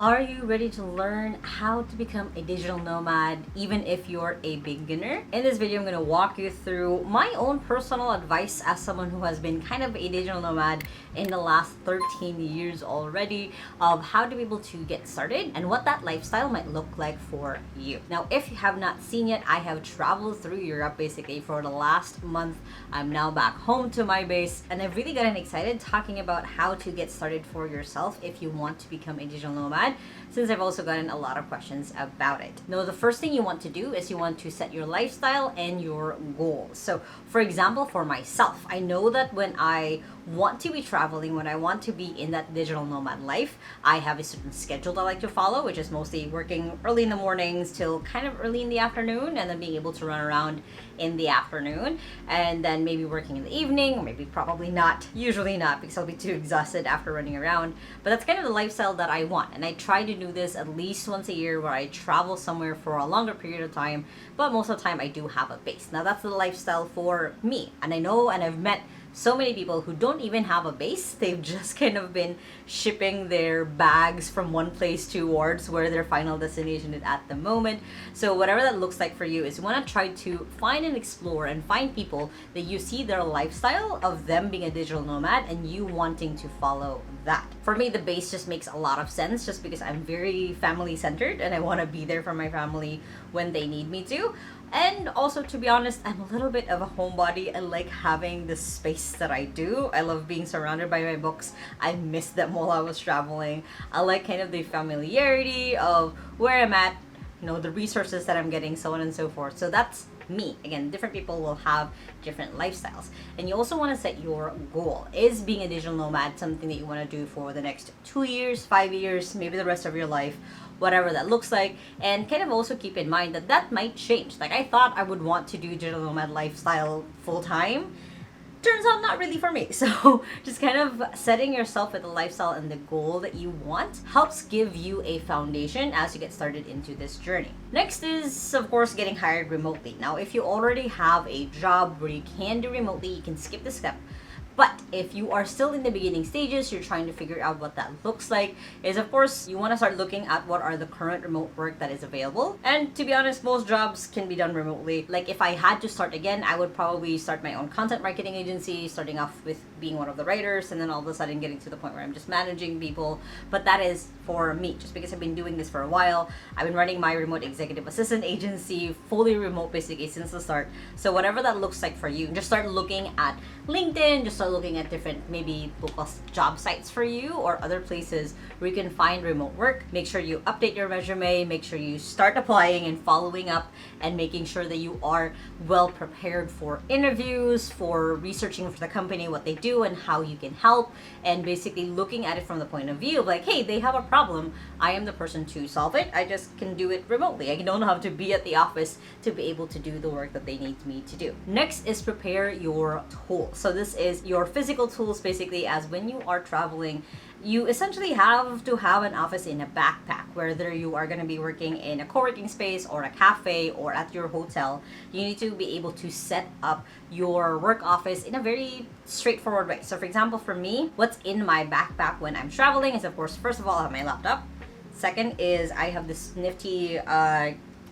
Are you ready to learn how to become a digital nomad even if you're a beginner? In this video, I'm going to walk you through my own personal advice as someone who has been kind of a digital nomad in the last 13 years already of how to be able to get started and what that lifestyle might look like for you. Now, if you have not seen yet, I have traveled through Europe basically for the last month. I'm now back home to my base and I've really gotten excited talking about how to get started for yourself if you want to become a digital nomad, since I've also gotten a lot of questions about it. Now, the first thing you want to do is you want to set your lifestyle and your goals. So, for example, for myself, I know that when I want to be traveling, when I want to be in that digital nomad life, I have a certain schedule that I like to follow, which is mostly working early in the mornings till kind of early in the afternoon, and then being able to run around in the afternoon, and then maybe working in the evening, or maybe probably not, usually not, because I'll be too exhausted after running around. But that's kind of the lifestyle that I want, and I try to do this at least once a year where I travel somewhere for a longer period of time, but most of the time I do have a base. Now that's the lifestyle for me, and I know, and I've met so many people who don't even have a base. They've just kind of been shipping their bags from one place towards where their final destination is at the moment. So whatever that looks like for you is you want to try to find and explore and find people that you see their lifestyle of them being a digital nomad and you wanting to follow that. For me, the base just makes a lot of sense just because I'm very family centered and I want to be there for my family when they need me to. And also, to be honest, I'm a little bit of a homebody. I like having the space that I do. I love being surrounded by my books. I missed them while I was traveling. I like kind of the familiarity of where I'm at, the resources that I'm getting, so on and so forth. So that's me. Again, different people will have different lifestyles. And you also want to set your goal. Is being a digital nomad something that you want to do for the next 2 years, 5 years, maybe the rest of your life? Whatever that looks like, and kind of also keep in mind that that might change. Like, I thought I would want to do digital nomad lifestyle full time. Turns out not really for me. So just kind of setting yourself with the lifestyle and the goal that you want helps give you a foundation as you get started into this journey. Next is, of course, getting hired remotely. Now, if you already have a job where you can do remotely, you can skip this step. But if you are still in the beginning stages, you're trying to figure out what that looks like, is of course, you want to start looking at what are the current remote work that is available. And to be honest, most jobs can be done remotely. Like, if I had to start again, I would probably start my own content marketing agency, starting off with being one of the writers, and then all of a sudden getting to the point where I'm just managing people. But that is for me, just because I've been doing this for a while. I've been running my remote executive assistant agency, fully remote basically since the start. So whatever that looks like for you, just start looking at LinkedIn, just start looking at different maybe job sites for you or other places where you can find remote work. Make sure you update your resume, make sure you start applying and following up and making sure that you are well prepared for interviews, for researching for the company, what they do and how you can help, and basically looking at it from the point of view of like, hey, they have a problem. I am the person to solve it. I just can do it remotely. I don't have to be at the office to be able to do the work that they need me to do. Next is prepare your tools. So this is your physical tools basically, as when you are traveling, you essentially have to have an office in a backpack, whether you are going to be working in a co-working space or a cafe or at your hotel. You need to be able to set up your work office in a very straightforward way. So for example, for me, what's in my backpack when I'm traveling is, of course, first of all, I have my laptop. Second is I have this nifty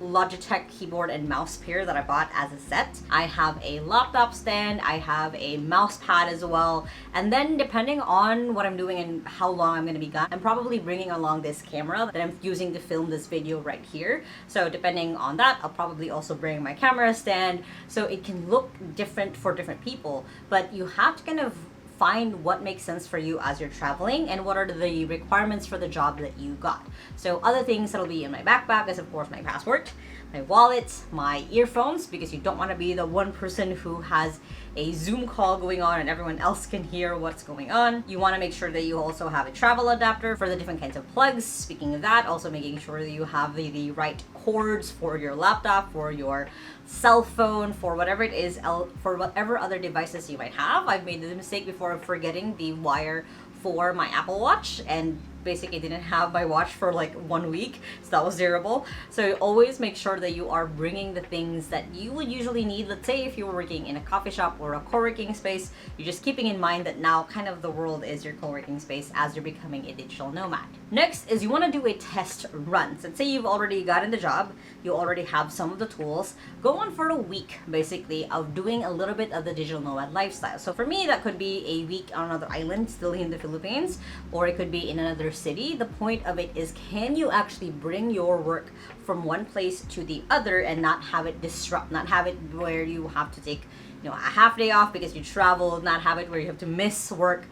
Logitech keyboard and mouse pair that I bought as a set. I have a laptop stand, I have a mouse pad as well, and then depending on what I'm doing and how long I'm going to be gone, I'm probably bringing along this camera that I'm using to film this video right here. So depending on that, I'll probably also bring my camera stand, so it can look different for different people, but you have to kind of find what makes sense for you as you're traveling and what are the requirements for the job that you got. So other things that'll be in my backpack is, of course, my passport, my wallet, my earphones, because you don't want to be the one person who has a Zoom call going on and everyone else can hear what's going on. You want to make sure that you also have a travel adapter for the different kinds of plugs. Speaking of that, also making sure that you have the right cords for your laptop, for your cell phone, for whatever it is, for whatever other devices you might have. I've made the mistake before of forgetting the wire for my Apple Watch, and basically didn't have my watch for like 1 week, so that was terrible. So always make sure that you are bringing the things that you would usually need. Let's say if you were working in a coffee shop or a co-working space, you're just keeping in mind that now kind of the world is your co-working space as you're becoming a digital nomad. Next is you want to do a test run. So let's say you've already gotten the job, you already have some of the tools, go on for a week basically of doing a little bit of the digital nomad lifestyle. So for me, that could be a week on another island still in the Philippines, or it could be in another city. The point of it is, can you actually bring your work from one place to the other and not have it disrupt, not have it where you have to take a half day off because you traveled, not have it where you have to miss work.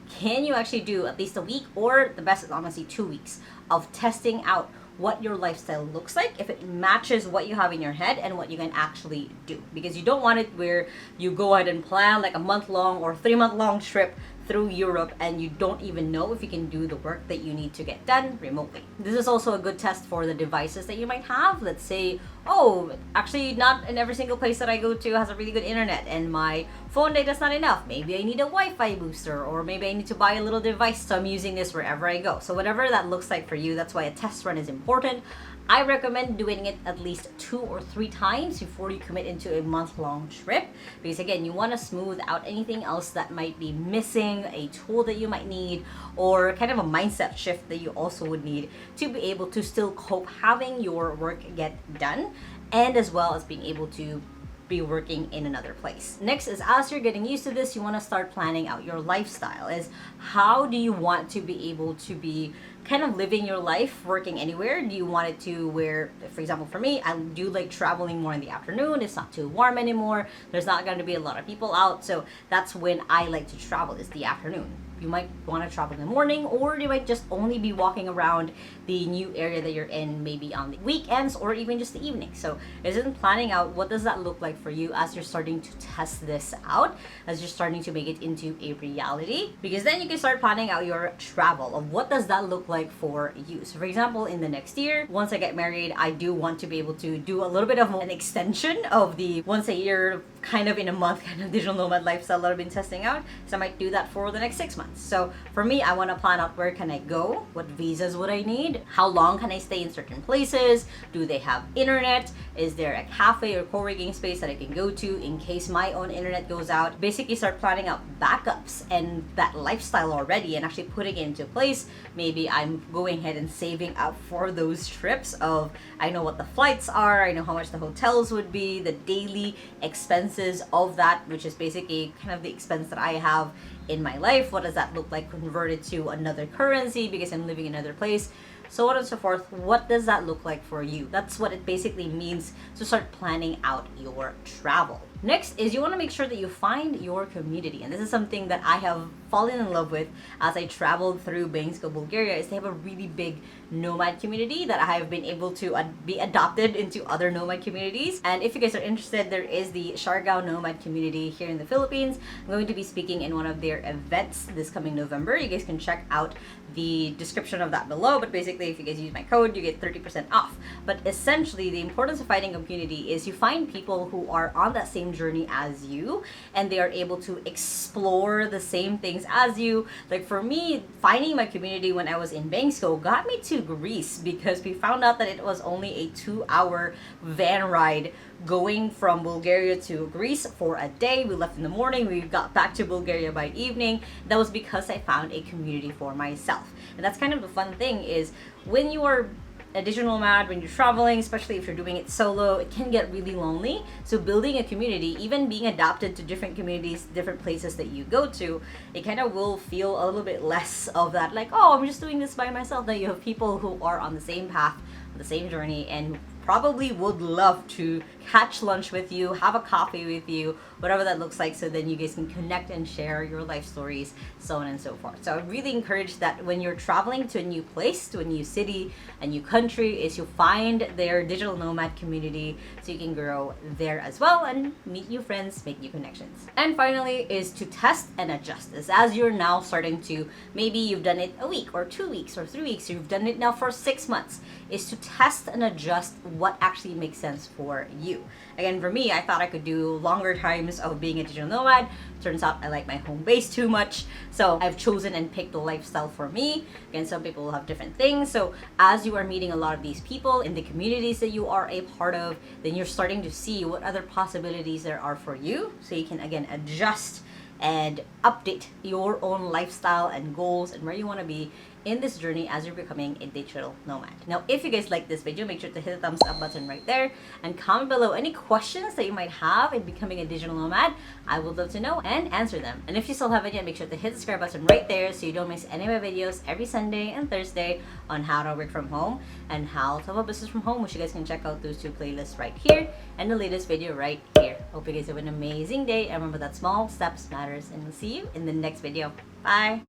Can you actually do at least a week, or the best is honestly 2 weeks of testing out what your lifestyle looks like, if it matches what you have in your head and what you can actually do? Because you don't want it where you go ahead and plan like a month-long or 3-month-long trip through Europe and you don't even know if you can do the work that you need to get done remotely. This is also a good test for the devices that you might have. Let's say, oh, actually not in every single place that I go to has a really good internet and my phone data is not enough. Maybe I need a Wi-Fi booster, or maybe I need to buy a little device so I'm using this wherever I go. So whatever that looks like for you, that's why a test run is important. I recommend doing it at least 2 or 3 times before you commit into a month-long trip, because again, you want to smooth out anything else that might be missing, a tool that you might need, or kind of a mindset shift that you also would need to be able to still cope having your work get done, and as well as being able to be working in another place. Next is, as you're getting used to this, you want to start planning out your lifestyle. Is how do you want to be able to be kind of living your life working anywhere? Do you want it to where, for example, for me, I do like traveling more in the afternoon. It's not too warm anymore. There's not going to be a lot of people out. So that's when I like to travel, is the afternoon. You might want to travel in the morning, or you might just only be walking around the new area that you're in, maybe on the weekends or even just the evening. So isn't planning out what does that look like for you as you're starting to test this out, as you're starting to make it into a reality, because then you can start planning out your travel of what does that look like for you. So for example, in the next year, once I get married, I do want to be able to do a little bit of an extension of the once a year, kind of in a month kind of digital nomad lifestyle that I've been testing out. So I might do that for the next 6 months. So for me, I want to plan out where can I go, what visas would I need, how long can I stay in certain places, do they have internet, is there a cafe or co-working space that I can go to in case my own internet goes out. Basically start planning out backups and that lifestyle already and actually putting it into place. Maybe I'm going ahead and saving up for those trips of, I know what the flights are, I know how much the hotels would be, the daily expenses of that, which is basically kind of the expense that I have in my life. What does that look like converted to another currency because I'm living in another place, so on and so forth. What does that look like for you? That's what it basically means to start planning out your travel. Next is you want to make sure that you find your community, and this is something that I have fallen in love with as I traveled through Bansko, Bulgaria, is they have a really big nomad community that I have been able to be adopted into other nomad communities. And if you guys are interested, there is the Siargao Nomad community here in the Philippines. I'm going to be speaking in one of their events this coming November. You guys can check out the description of that below, but basically if you guys use my code, you get 30% off. But essentially the importance of finding a community is you find people who are on that same journey as you, and they are able to explore the same things as you. Like for me, finding my community when I was in Bansko got me to Greece, because we found out that it was only a 2-hour van ride going from Bulgaria to Greece for a day. We left in the morning, we got back to Bulgaria by evening. That was because I found a community for myself. And that's kind of the fun thing, is when you are a digital nomad, when you're traveling, especially if you're doing it solo, it can get really lonely. So building a community, even being adapted to different communities, different places that you go to, it kind of will feel a little bit less of that, like, oh, I'm just doing this by myself. That you have people who are on the same path, on the same journey, and probably would love to catch lunch with you, have a coffee with you, whatever that looks like, so then you guys can connect and share your life stories, so on and so forth. So I really encourage that when you're traveling to a new place, to a new city, a new country, is you find their digital nomad community so you can grow there as well and meet new friends, make new connections. And finally is to test and adjust. As you're now starting to, maybe you've done it a week or 2 weeks or 3 weeks, you've done it now for 6 months, is to test and adjust what actually makes sense for you. you. Again, for me, I thought I could do longer times of being a digital nomad. Turns out I like my home base too much. So I've chosen and picked the lifestyle for me. Again, some people will have different things. So as you are meeting a lot of these people in the communities that you are a part of, then you're starting to see what other possibilities there are for you. So you can, again, adjust and update your own lifestyle and goals and where you want to be in this journey as you're becoming a digital nomad. Now, if you guys like this video, make sure to hit the thumbs up button right there and comment below any questions that you might have in becoming a digital nomad. I would love to know and answer them. And if you still haven't yet, make sure to hit the subscribe button right there so you don't miss any of my videos every Sunday and Thursday on how to work from home and how to have a business from home, which you guys can check out those two playlists right here and the latest video right here. Hope you guys have an amazing day, and remember that small steps matters, and we'll see you in the next video. Bye!